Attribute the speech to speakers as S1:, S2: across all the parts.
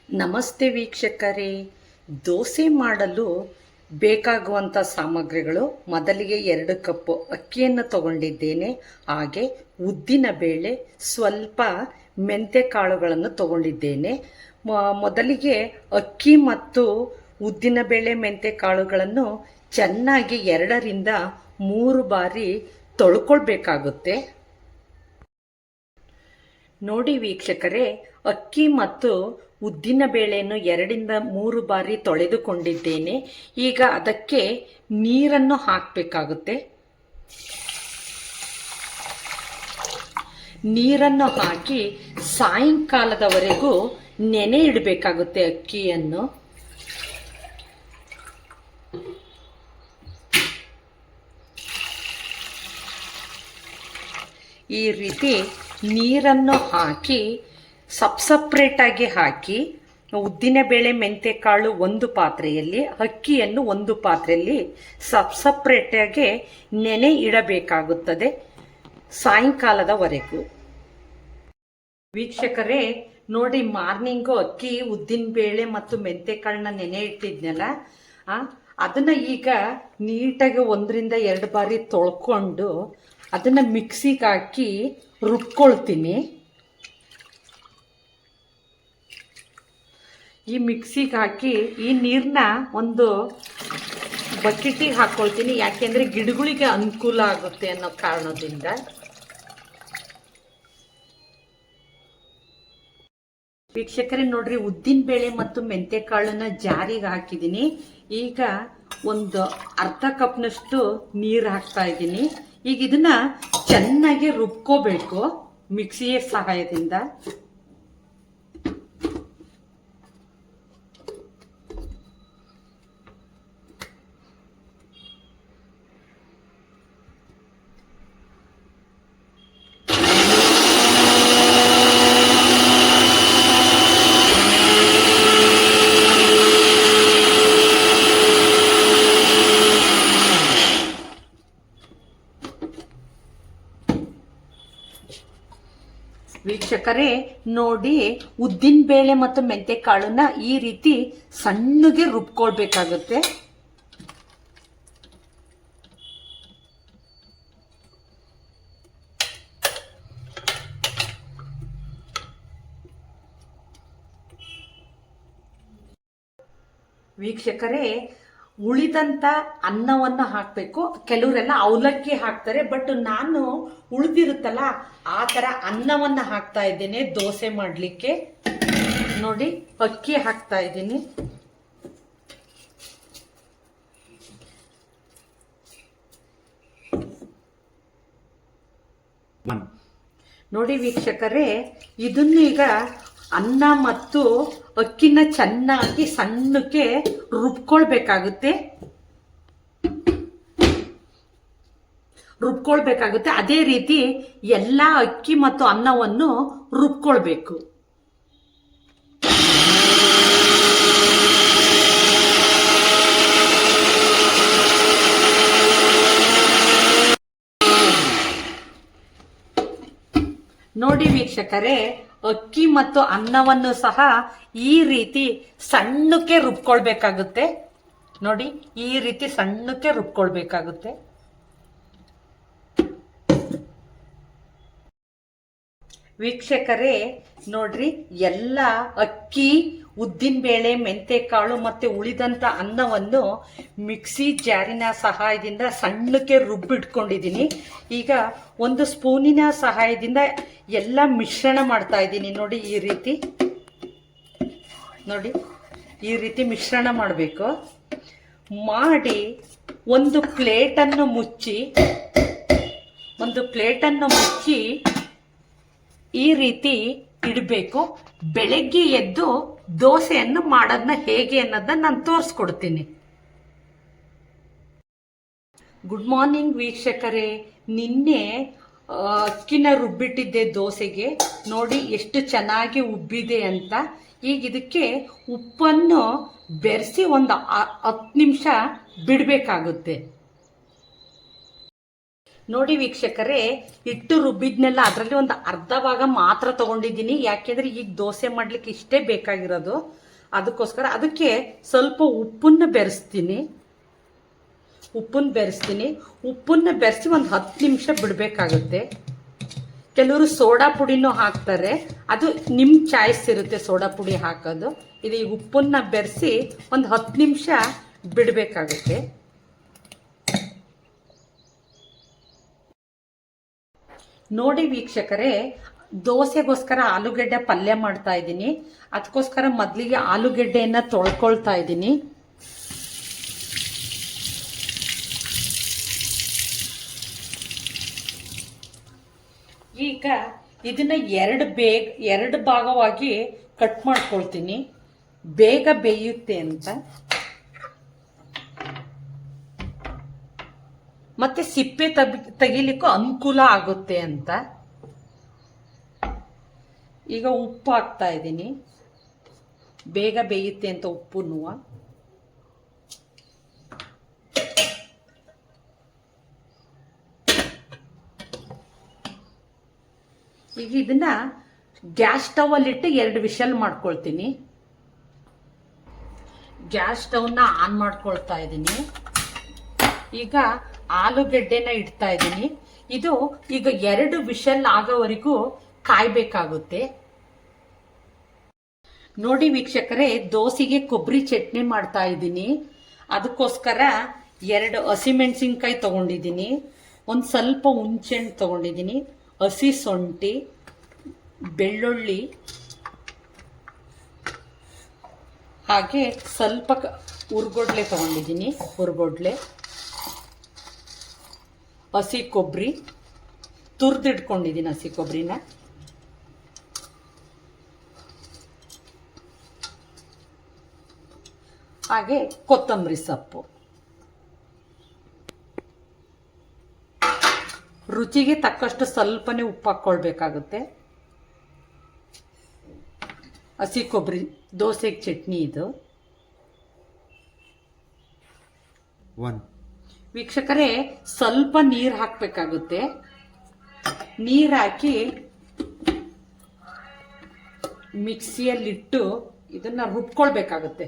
S1: ನಮಸ್ತೆ ವೀಕ್ಷಕರೇ. ದೋಸೆ ಮಾಡಲು ಬೇಕಾಗುವಂಥ ಸಾಮಗ್ರಿಗಳು: ಮೊದಲಿಗೆ 2 ಕಪ್ ಅಕ್ಕಿಯನ್ನು ತಗೊಂಡಿದ್ದೇನೆ. ಹಾಗೆ ಉದ್ದಿನ ಬೇಳೆ, ಸ್ವಲ್ಪ ಮೆಂತ್ಯ ಕಾಳುಗಳನ್ನು ತಗೊಂಡಿದ್ದೇನೆ. ಮೊದಲಿಗೆ ಅಕ್ಕಿ ಮತ್ತು ಉದ್ದಿನ ಬೇಳೆ ಮೆಂತ್ಯ ಕಾಳುಗಳನ್ನು ಚೆನ್ನಾಗಿ 2 ರಿಂದ 3 ಬಾರಿ ತೊಳ್ಕೊಳ್ಬೇಕಾಗುತ್ತೆ. ನೋಡಿ ವೀಕ್ಷಕರೇ, ಅಕ್ಕಿ ಮತ್ತು ಉದ್ದಿನ ಬೇಳೆಯನ್ನು 2 ರಿಂದ 3 ಬಾರಿ ತೊಳೆದುಕೊಂಡಿದ್ದೇನೆ. ಈಗ ಅದಕ್ಕೆ ನೀರನ್ನು ಹಾಕಬೇಕಾಗುತ್ತೆ. ನೀರನ್ನು ಹಾಕಿ ಸಾಯಂಕಾಲದವರೆಗೂ ನೆನೆ ಇಡಬೇಕಾಗುತ್ತೆ ಅಕ್ಕಿಯನ್ನು. ಈ ರೀತಿ ನೀರನ್ನು ಹಾಕಿ ಸಪ್ರೇಟಾಗಿ ಹಾಕಿ, ಉದ್ದಿನ ಬೇಳೆ ಮೆಂತ್ಯ ಕಾಳು ಒಂದು ಪಾತ್ರೆಯಲ್ಲಿ, ಅಕ್ಕಿಯನ್ನು ಒಂದು ಪಾತ್ರೆಯಲ್ಲಿ ಸಪ್ರೇಟಾಗಿ ನೆನೆ ಇಡಬೇಕಾಗುತ್ತದೆ ಸಾಯಂಕಾಲದವರೆಗೂ. ವೀಕ್ಷಕರೇ ನೋಡಿ, ಮಾರ್ನಿಂಗು ಅಕ್ಕಿ, ಉದ್ದಿನ ಬೇಳೆ ಮತ್ತು ಮೆಂತ್ಯ ಕಾಳನ್ನ ನೆನೆ ಇಟ್ಟಿದ್ನಲ್ಲ, ಅದನ್ನ ಈಗ ನೀಟಾಗಿ 1 ರಿಂದ 2 ಬಾರಿ ತೊಳ್ಕೊಂಡು ಅದನ್ನ ಮಿಕ್ಸಿಗೆ ಹಾಕಿ ರುಬ್ಕೊಳ್ತೀನಿ. ಈ ಮಿಕ್ಸಿಗೆ ಹಾಕಿ ಈ ನೀರನ್ನ ಒಂದು ಬಕೆಟಿಗೆ ಹಾಕ್ಕೊಳ್ತೀನಿ, ಯಾಕೆಂದರೆ ಗಿಡಗಳಿಗೆ ಅನುಕೂಲ ಆಗುತ್ತೆ ಅನ್ನೋ ಕಾರಣದಿಂದ. ವೀಕ್ಷಕರೇ ನೋಡ್ರಿ, ಉದ್ದಿನ ಬೇಳೆ ಮತ್ತು ಮೆಂತ್ಯ ಕಾಳನ್ನ ಜಾರಿಗೆ ಹಾಕಿದ್ದೀನಿ. ಈಗ ಒಂದು ಅರ್ಧ ಕಪ್ನಷ್ಟು ನೀರು ಹಾಕ್ತಾ ಇದ್ದೀನಿ. ಈಗ ಇದನ್ನ ಚೆನ್ನಾಗಿ ರುಬ್ಕೋಬೇಕು ಮಿಕ್ಸಿಯ ಸಹಾಯದಿಂದ. ವೀಕ್ಷಕರೇ ನೋಡಿ, ಉದ್ದಿನ ಬೇಳೆ ಮತ್ತು ಮೆಂತ್ಯ ಕಾಳನ್ನ ಈ ರೀತಿ ಸಣ್ಣಗೆ ರುಬ್ಕೊಳ್ಬೇಕಾಗುತ್ತೆ. ವೀಕ್ಷಕರೇ, ಉಳಿದಂತ ಅನ್ನವನ್ನು ಹಾಕಬೇಕು. ಕೆಲವರೆಲ್ಲ ಅವಲಕ್ಕಿ ಹಾಕ್ತಾರೆ, ಬಟ್ ನಾನು ಉಳಿದಿರುತ್ತಲ್ಲ ಆ ಥರ ಅನ್ನವನ್ನು ಹಾಕ್ತಾ ಇದ್ದೇನೆ ದೋಸೆ ಮಾಡಲಿಕ್ಕೆ. ನೋಡಿ, ಅಕ್ಕಿ ಹಾಕ್ತಾ ಇದ್ದೀನಿ. ನೋಡಿ ವೀಕ್ಷಕರೇ, ಇದನ್ನು ಈಗ ಅನ್ನ ಮತ್ತು ಅಕ್ಕಿನ ಚೆನ್ನಾಗಿ ಸಣ್ಣಕ್ಕೆ ರುಬ್ಕೊಳ್ಬೇಕಾಗುತ್ತೆ. ಅದೇ ರೀತಿ ಎಲ್ಲ ಅಕ್ಕಿ ಮತ್ತು ಅನ್ನವನ್ನು ರುಬ್ಕೊಳ್ಬೇಕು. ನೋಡಿ ವೀಕ್ಷಕರೇ, ಅಕ್ಕಿ ಮತ್ತು ಅನ್ನವನ್ನು ಸಹ ಈ ರೀತಿ ಸಣ್ಣಕ್ಕೆ ರುಬ್ಕೊಳ್ಬೇಕಾಗುತ್ತೆ. ನೋಡಿ, ಈ ರೀತಿ ಸಣ್ಣಕ್ಕೆ ರುಬ್ಕೊಳ್ಬೇಕಾಗುತ್ತೆ. ವೀಕ್ಷಕರೇ ನೋಡ್ರಿ, ಎಲ್ಲ ಅಕ್ಕಿ, ಉದ್ದಿನ ಬೇಳೆ, ಮೆಂತ್ಯ ಕಾಳು ಮತ್ತೆ ಉಳಿದಂತ ಅನ್ನವನ್ನು ಮಿಕ್ಸಿ ಜಾರಿನ ಸಹಾಯದಿಂದ ಸಣ್ಣಕ್ಕೆ ರುಬ್ಬಿಟ್ಕೊಂಡಿದ್ದೀನಿ. ಈಗ ಒಂದು ಸ್ಪೂನಿನ ಸಹಾಯದಿಂದ ಎಲ್ಲ ಮಿಶ್ರಣ ಮಾಡ್ತಾ ಇದ್ದೀನಿ. ನೋಡಿ, ಈ ರೀತಿ ಮಿಶ್ರಣ ಮಾಡಬೇಕು. ಮಾಡಿ ಒಂದು ಪ್ಲೇಟನ್ನು ಮುಚ್ಚಿ ಈ ರೀತಿ ಇಡಬೇಕು. ಬೆಳಗ್ಗೆ ಎದ್ದು ದೋಸೆಯನ್ನು ಮಾಡೋದನ್ನ ಹೇಗೆ ಅನ್ನೋದನ್ನ ನಾನು ತೋರಿಸ್ಕೊಡ್ತೀನಿ. ಗುಡ್ ಮಾರ್ನಿಂಗ್ ವೀಕ್ಷಕರೇ, ನಿನ್ನೆ ಅಕ್ಕಿನ ರುಬ್ಬಿಟ್ಟಿದ್ದೆ ದೋಸೆಗೆ. ನೋಡಿ ಎಷ್ಟು ಚೆನ್ನಾಗಿ ಉಬ್ಬಿದೆ ಅಂತ. ಈಗ ಇದಕ್ಕೆ ಉಪ್ಪನ್ನು ಬೆರೆಸಿ ಒಂದು 10 ನಿಮಿಷ ಬಿಡಬೇಕಾಗುತ್ತೆ. ನೋಡಿ ವೀಕ್ಷಕರೇ, ಹಿಟ್ಟು ರುಬ್ಬಿದ್ನೆಲ್ಲ ಅದರಲ್ಲಿ ಒಂದು ಅರ್ಧ ಭಾಗ ಮಾತ್ರ ತಗೊಂಡಿದ್ದೀನಿ. ಯಾಕೆಂದ್ರೆ ಈಗ ದೋಸೆ ಮಾಡ್ಲಿಕ್ಕೆ ಇಷ್ಟೇ ಬೇಕಾಗಿರೋದು. ಅದಕ್ಕೋಸ್ಕರ ಅದಕ್ಕೆ ಸ್ವಲ್ಪ ಉಪ್ಪನ್ನ ಬೆರೆಸ್ತೀನಿ. ಉಪ್ಪನ್ನ ಬೆರೆಸಿ ಒಂದು 10 ನಿಮಿಷ ಬಿಡಬೇಕಾಗುತ್ತೆ. ಕೆಲವರು ಸೋಡಾ ಪುಡಿನೂ ಹಾಕ್ತಾರೆ, ಅದು ನಿಮ್ಮ ಚಾಯ್ಸ್ ಇರುತ್ತೆ ಸೋಡಾ ಪುಡಿ ಹಾಕೋದು. ಇದು ಈ ಉಪ್ಪನ್ನ ಬೆರೆಸಿ ಒಂದು 10 ನಿಮಿಷ ಬಿಡಬೇಕಾಗುತ್ತೆ. ನೋಡಿ ವೀಕ್ಷಕರೇ, ದೋಸೆಗೋಸ್ಕರ ಆಲೂಗೆಡ್ಡೆ ಪಲ್ಯ ಮಾಡ್ತಾ ಇದ್ದೀನಿ. ಅದಕ್ಕೋಸ್ಕರ ಮೊದಲಿಗೆ ಆಲೂಗೆಡ್ಡೆಯನ್ನು ತೊಳ್ಕೊಳ್ತಾ ಇದ್ದೀನಿ. ಈಗ ಇದನ್ನ ಎರಡು ಭಾಗವಾಗಿ ಕಟ್ ಮಾಡ್ಕೊಳ್ತೀನಿ, ಬೇಗ ಬೇಯುತ್ತೆ ಅಂತ. ಮತ್ತೆ ಸಿಪ್ಪೆ ತೆಗಿಲಿಕ್ಕೂ ಅನುಕೂಲ ಆಗುತ್ತೆ ಅಂತ. ಈಗ ಉಪ್ಪು ಹಾಕ್ತಾ ಇದ್ದೀನಿ, ಬೇಗ ಬೇಯುತ್ತೆ ಅಂತ ಉಪ್ಪನ್ನು. ಈಗ ಇದನ್ನ ಗ್ಯಾಸ್ ಸ್ಟವ್ ಅಲ್ಲಿ ಇಟ್ಟು 2 ವಿಷಲ್ ಮಾಡ್ಕೊಳ್ತೀನಿ. ಗ್ಯಾಸ್ ಸ್ಟವ್ನ ಆನ್ ಮಾಡ್ಕೊಳ್ತಾ ಇದ್ದೀನಿ. ಈಗ ಆಲೂಗೆಡ್ಡೆನ ಇಡ್ತಾ ಇದ್ದೀನಿ. ಇದು ಈಗ 2 ವಿಷಲ್ ಆಗೋವರೆಗೂ ಕಾಯ್ಬೇಕಾಗುತ್ತೆ. ನೋಡಿ ವೀಕ್ಷಕರೇ, ದೋಸೆಗೆ ಕೊಬ್ಬರಿ ಚಟ್ನಿ ಮಾಡ್ತಾ ಇದ್ದೀನಿ. ಅದಕ್ಕೋಸ್ಕರ 2 ಹಸಿಮೆಣಸಿನ್ಕಾಯಿ ತಗೊಂಡಿದ್ದೀನಿ, ಒಂದು ಸ್ವಲ್ಪ ಹುಣಸೆಹಣ್ಣು ತಗೊಂಡಿದ್ದೀನಿ, ಹಸಿ ಶುಂಠಿ, ಬೆಳ್ಳುಳ್ಳಿ, ಹಾಗೆ ಸ್ವಲ್ಪ ಹುರ್ಗೊಡ್ಲೆ ತಗೊಂಡಿದ್ದೀನಿ. ಹಸಿ ಕೊಬ್ಬರಿ ತುರಿದಿಟ್ಕೊಂಡಿದ್ದೀನಿ. ಹಸಿ ಕೊಬ್ಬರಿನ ಹಾಗೆ ಕೊತ್ತಂಬರಿ ಸೊಪ್ಪು. ರುಚಿಗೆ ತಕ್ಕಷ್ಟು ಸ್ವಲ್ಪನೇ ಉಪ್ಪು ಹಾಕ್ಕೊಳ್ಬೇಕಾಗುತ್ತೆ. ಹಸಿ ಕೊಬ್ಬರಿ ದೋಸೆಗೆ ಚಟ್ನಿ ಇದು. ವೀಕ್ಷಕರೇ, ಸ್ವಲ್ಪ ನೀರು ಹಾಕಬೇಕಾಗುತ್ತೆ. ನೀರು ಹಾಕಿ ಮಿಕ್ಸಿಯಲ್ಲಿಟ್ಟು ಇದನ್ನ ರುಬ್ಕೊಳ್ಬೇಕಾಗುತ್ತೆ.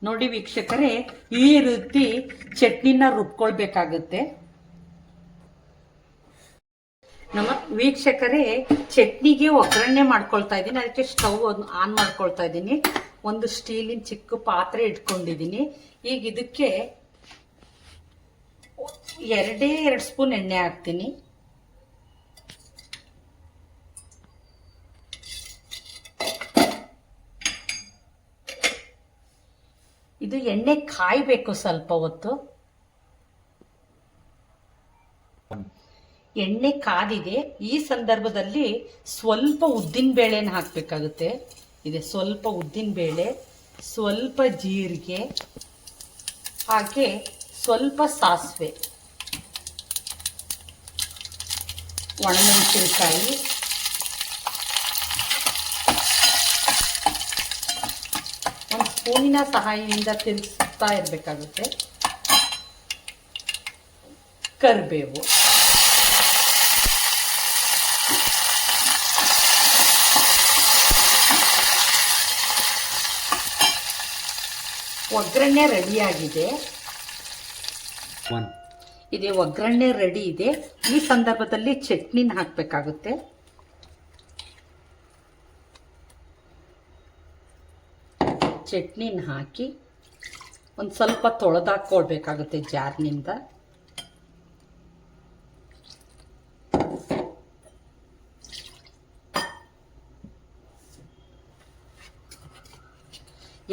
S1: ನೋಡಿ ವೀಕ್ಷಕರೇ, ಈ ರೀತಿ ಚಟ್ನಿನ ರುಬ್ಕೊಳ್ಬೇಕಾಗುತ್ತೆ. ನಮ್ಮ ವೀಕ್ಷಕರೇ, ಚಟ್ನಿಗೆ ಒಗ್ಗರಣೆ ಮಾಡ್ಕೊಳ್ತಾ ಇದ್ದೀನಿ. ಅದಕ್ಕೆ ಸ್ಟವ್ ಆನ್ ಮಾಡ್ಕೊಳ್ತಾ ಇದ್ದೀನಿ. ಒಂದು ಸ್ಟೀಲಿನ ಚಿಕ್ಕ ಪಾತ್ರೆ ಇಟ್ಕೊಂಡಿದ್ದೀನಿ. ಈಗ ಇದಕ್ಕೆ 2 ಸ್ಪೂನ್ ಎಣ್ಣೆ ಹಾಕ್ತೀನಿ. ಇದು ಎಣ್ಣೆ ಕಾಯಬೇಕು ಸ್ವಲ್ಪ ಹೊತ್ತು. ಎಣ್ಣೆ ಕಾದಿದೆ. ಈ ಸಂದರ್ಭದಲ್ಲಿ ಸ್ವಲ್ಪ ಉದ್ದಿನ ಬೇಳೆನ ಹಾಕಬೇಕಾಗುತ್ತೆ. ಇದೆ ಸ್ವಲ್ಪ ಉದ್ದಿನ ಬೇಳೆ, ಸ್ವಲ್ಪ ಜೀರಿಗೆ, ಹಾಗೆ ಸ್ವಲ್ಪ ಸಾಸಿವೆ, ಒಣಮೆಣಸಿನಕಾಯಿ, ಒಂದು ಸ್ಪೂನಿನ ಸಹಾಯದಿಂದ ತಿರುಗಿಸ್ತಾ ಇರಬೇಕಾಗುತ್ತೆ. ಕರಿಬೇವು, ಒಗ್ಗರಣೆ ರೆಡಿಯಾಗಿದೆ. ಒಗ್ಗರಣೆ ರೆಡಿ ಇದೆ. ಈ ಸಂದರ್ಭದಲ್ಲಿ ಚಟ್ನಿನ ಹಾಕಬೇಕಾಗುತ್ತೆ. ಚಟ್ನಿನ ಹಾಕಿ ಒಂದು ಸ್ವಲ್ಪ ತೊಳೆದಾಕೊಳ್ಬೇಕಾಗುತ್ತೆ ಜಾರ್ನಿಂದ.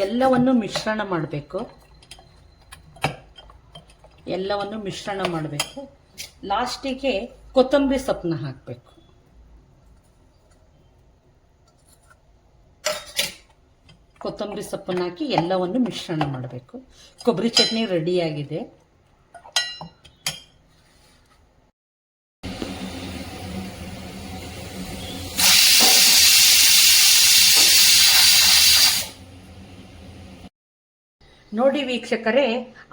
S1: ಎಲ್ಲವನ್ನು ಮಿಶ್ರಣ ಮಾಡಬೇಕು. ಲಾಸ್ಟಿಗೆ ಕೊತ್ತಂಬರಿ ಸೊಪ್ಪನ್ನ ಹಾಕಬೇಕು. ಕೊತ್ತಂಬರಿ ಸೊಪ್ಪನ್ನ ಹಾಕಿ ಎಲ್ಲವನ್ನು ಮಿಶ್ರಣ ಮಾಡಬೇಕು. ಕೊಬ್ಬರಿ ಚಟ್ನಿ ರೆಡಿಯಾಗಿದೆ. ನೋಡಿ ವೀಕ್ಷಕರೇ,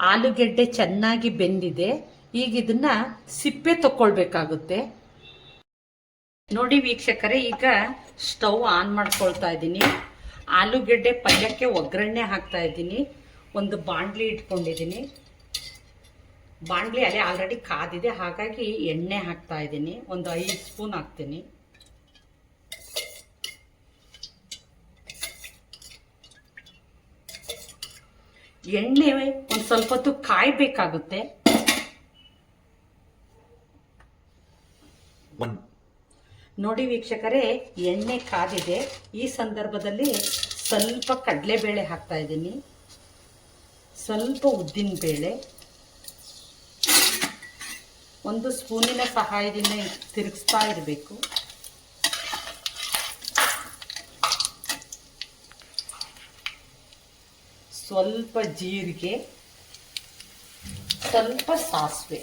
S1: ಆಲೂಗೆಡ್ಡೆ ಚೆನ್ನಾಗಿ ಬೆಂದಿದೆ. ಈಗ ಇದನ್ನ ಸಿಪ್ಪೆ ತಕೊಳ್ಬೇಕಾಗುತ್ತೆ. ನೋಡಿ ವೀಕ್ಷಕರೇ, ಈಗ ಸ್ಟವ್ ಆನ್ ಮಾಡ್ಕೊಳ್ತಾ ಇದ್ದೀನಿ. ಆಲೂಗೆಡ್ಡೆ ಪಲ್ಯಕ್ಕೆ ಒಗ್ಗರಣೆ ಹಾಕ್ತಾ ಇದ್ದೀನಿ. ಒಂದು ಬಾಣಲಿ ಇಟ್ಕೊಂಡಿದ್ದೀನಿ. ಬಾಣಲಿ ಅಲ್ಲೇ ಆಲ್ರೆಡಿ ಕಾದಿದೆ, ಹಾಗಾಗಿ ಎಣ್ಣೆ ಹಾಕ್ತಾ ಇದ್ದೀನಿ. ಒಂದು 5 ಸ್ಪೂನ್ ಹಾಕ್ತೀನಿ. ಎಣ್ಣೆ ಒಂದು ಸ್ವಲ್ಪ ಹೊತ್ತು ಕಾಯ್ಬೇಕಾಗುತ್ತೆ. ನೋಡಿ ವೀಕ್ಷಕರೇ, ಎಣ್ಣೆ ಕಾದಿದೆ. ಈ ಸಂದರ್ಭದಲ್ಲಿ ಸ್ವಲ್ಪ ಕಡಲೆಬೇಳೆ ಹಾಕ್ತಾ ಇದ್ದೀನಿ, ಸ್ವಲ್ಪ ಉದ್ದಿನ ಬೇಳೆ. 1 ಸ್ಪೂನಿನ ಸಹಾಯದಿಂದ ತಿರುಗಿಸ್ತಾ ಇರಬೇಕು. ಸ್ವಲ್ಪ ಜೀರಿಗೆ, ಸ್ವಲ್ಪ ಸಾಸಿವೆ,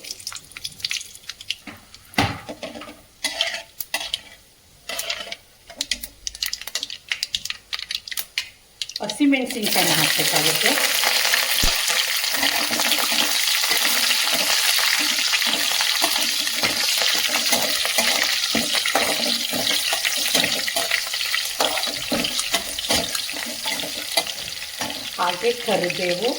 S1: ಹಸಿಮೆಣಸಿನಕಾಯಿ ಹಾಕಬೇಕಾಗುತ್ತೆ. ಹಾಗೆ ಕರಿಬೇವು,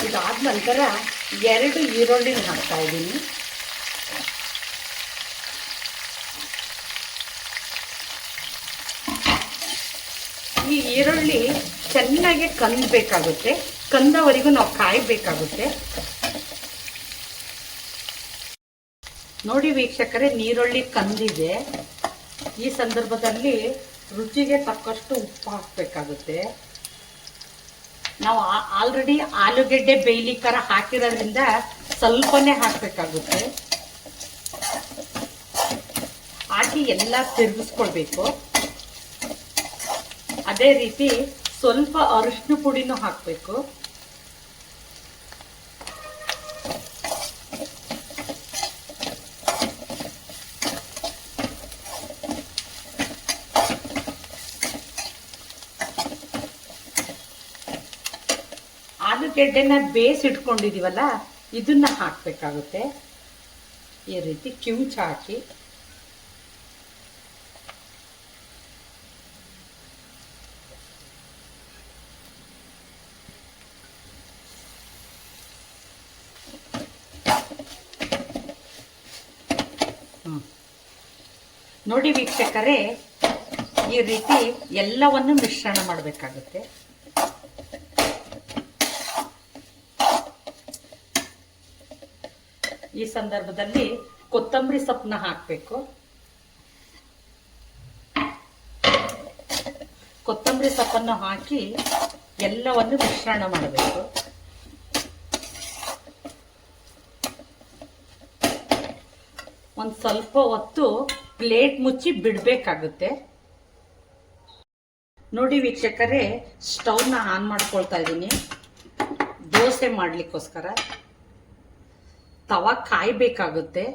S1: ಇದಾದ ನಂತರ 2 ಈರುಳ್ಳಿ ಹಾಕ್ತಾ ಇದ್ದೀನಿ. ಈ ಈರುಳ್ಳಿ ಚೆನ್ನಾಗಿ ಕಂದಬೇಕಾಗುತ್ತೆ. ಕಂದವರೆಗೂ ನಾವು ಕಾಯಬೇಕಾಗುತ್ತೆ. ನೋಡಿ ವೀಕ್ಷಕರೇ, ನೀರುಳ್ಳಿ ಕಂದಿದೆ. ಈ ಸಂದರ್ಭದಲ್ಲಿ ರುಚಿಗೆ ತಕ್ಕಷ್ಟು ಉಪ್ಪು ಹಾಕಬೇಕಾಗುತ್ತೆ. ನಾವು ಆಲ್ರೆಡಿ ಆಲೂಗೆಡ್ಡೆ ಬೇಯ್ಲಿಕ್ಕರ ಹಾಕಿರೋದ್ರಿಂದ ಸ್ವಲ್ಪನೇ ಹಾಕಬೇಕಾಗುತ್ತೆ. ಹಾಕಿ ಎಲ್ಲ ತಿರುಗಿಸ್ಕೊಳ್ಬೇಕು. ಅದೇ ರೀತಿ ಸ್ವಲ್ಪ ಅರಿಶಿನ ಪುಡಿನೂ ಹಾಕಬೇಕು. ಆಲೂಗೆಡ್ಡೆನ ಬೇಯಿಸಿಟ್ಕೊಂಡಿದೀವಲ್ಲ, ಇದನ್ನ ಹಾಕಬೇಕಾಗುತ್ತೆ. ಈ ರೀತಿ ಕಿವುಚ ಹಾಕಿ ನೋಡಿ ವೀಕ್ಷಕರೇ, ಈ ರೀತಿ ಎಲ್ಲವನ್ನು ಮಿಶ್ರಣ ಮಾಡಬೇಕಾಗುತ್ತೆ. ಈ ಸಂದರ್ಭದಲ್ಲಿ ಕೊತ್ತಂಬರಿ ಸೊಪ್ಪನ್ನ ಹಾಕಬೇಕು. ಕೊತ್ತಂಬರಿ ಸೊಪ್ಪನ್ನು ಹಾಕಿ ಎಲ್ಲವನ್ನು ಮಿಶ್ರಣ ಮಾಡಬೇಕು. ಒಂದು ಸ್ವಲ್ಪ ಹೊತ್ತು ಪ್ಲೇಟ್ ಮುಚ್ಚಿ ಬಿಡಬೇಕಾಗುತ್ತೆ. ನೋಡಿ ವೀಕ್ಷಕರೇ, ಸ್ಟವ್ನ ಆನ್ ಮಾಡ್ಕೊಳ್ತಾ ಇದ್ದೀನಿ. ದೋಸೆ ಮಾಡ್ಲಿಕ್ಕೋಸ್ಕರ ತವಾ ಕಾಯಬೇಕಾಗುತ್ತೆ.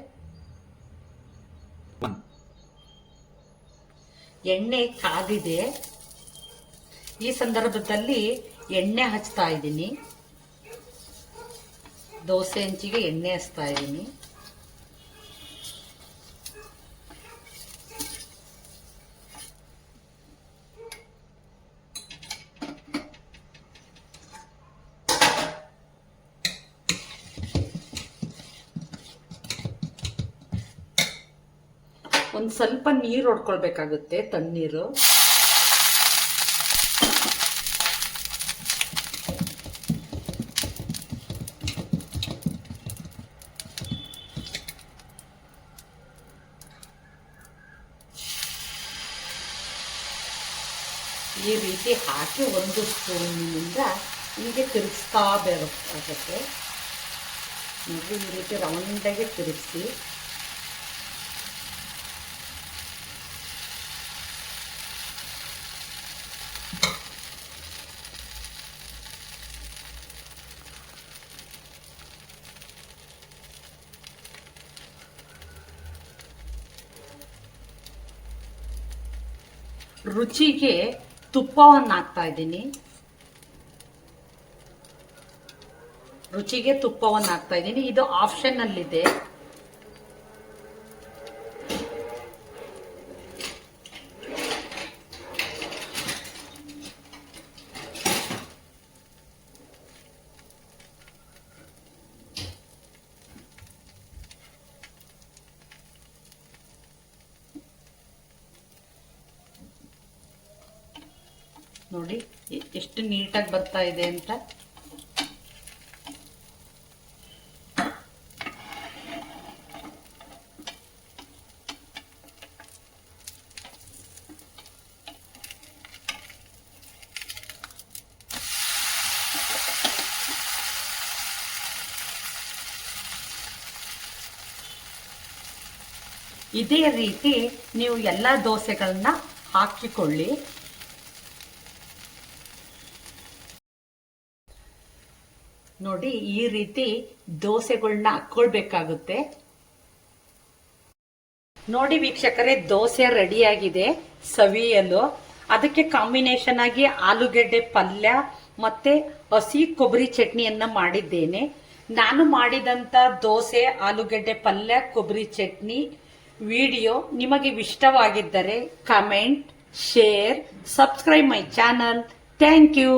S1: ಎಣ್ಣೆ ಕಾದಿದೆ. ಈ ಸಂದರ್ಭದಲ್ಲಿ ಎಣ್ಣೆ ಹಚ್ತಾ ಇದ್ದೀನಿ. ದೋಸೆ ಹಂಚಿಗೆ ಎಣ್ಣೆ ಹಚ್ತಾ ಇದ್ದೀನಿ. ಒಂದು ಸ್ವಲ್ಪ ನೀರು ಹೊಡ್ಕೊಳ್ಬೇಕಾಗುತ್ತೆ, ತಣ್ಣೀರು. ಈ ರೀತಿ ಹಾಕಿ 1 ಸ್ಪೂನಿನಿಂದ ಹೀಗೆ ತಿರುಗಿಸ್ತಾ ಬೇಕಾಗುತ್ತೆ. ನೋಡಿ, ಈ ರೀತಿ ರೌಂಡಾಗಿ ತಿರುಗಿಸಿ ರುಚಿಗೆ ತುಪ್ಪವನ್ನು ಹಾಕ್ತಾ ಇದ್ದೀನಿ. ರುಚಿಗೆ ತುಪ್ಪವನ್ನು ಹಾಕ್ತಾ ಇದ್ದೀನಿ. ಇದು ಆಪ್ಷನ್ ಅಲ್ಲಿದೆ. ನೋಡಿ ಎಷ್ಟು ನೀಟಾಗಿ ಬರ್ತಾ ಇದೆ ಅಂತ. ಇದೇ ರೀತಿ ನೀವು ಎಲ್ಲ ದೋಸೆಗಳನ್ನ ಹಾಕಿಕೊಳ್ಳಿ. ನೋಡಿ ಈ ರೀತಿ ದೋಸೆಗಳನ್ನ ಹಾಕೊಳ್ಬೇಕಾಗುತ್ತೆ. ನೋಡಿ ವೀಕ್ಷಕರೇ, ದೋಸೆ ರೆಡಿಯಾಗಿದೆ ಸವಿಯಲು. ಅದಕ್ಕೆ ಕಾಂಬಿನೇಷನ್ ಆಗಿ ಆಲೂಗೆಡ್ಡೆ ಪಲ್ಯ ಮತ್ತೆ ಹಸಿ ಕೊಬ್ಬರಿ ಚಟ್ನಿಯನ್ನ ಮಾಡಿದ್ದೇನೆ. ನಾನು ಮಾಡಿದಂತ ದೋಸೆ, ಆಲೂಗೆಡ್ಡೆ ಪಲ್ಯ, ಕೊಬ್ಬರಿ ಚಟ್ನಿ ವಿಡಿಯೋ ನಿಮಗೆ ಇಷ್ಟವಾಗಿದ್ದರೆ comment, share, subscribe my channel. Thank you.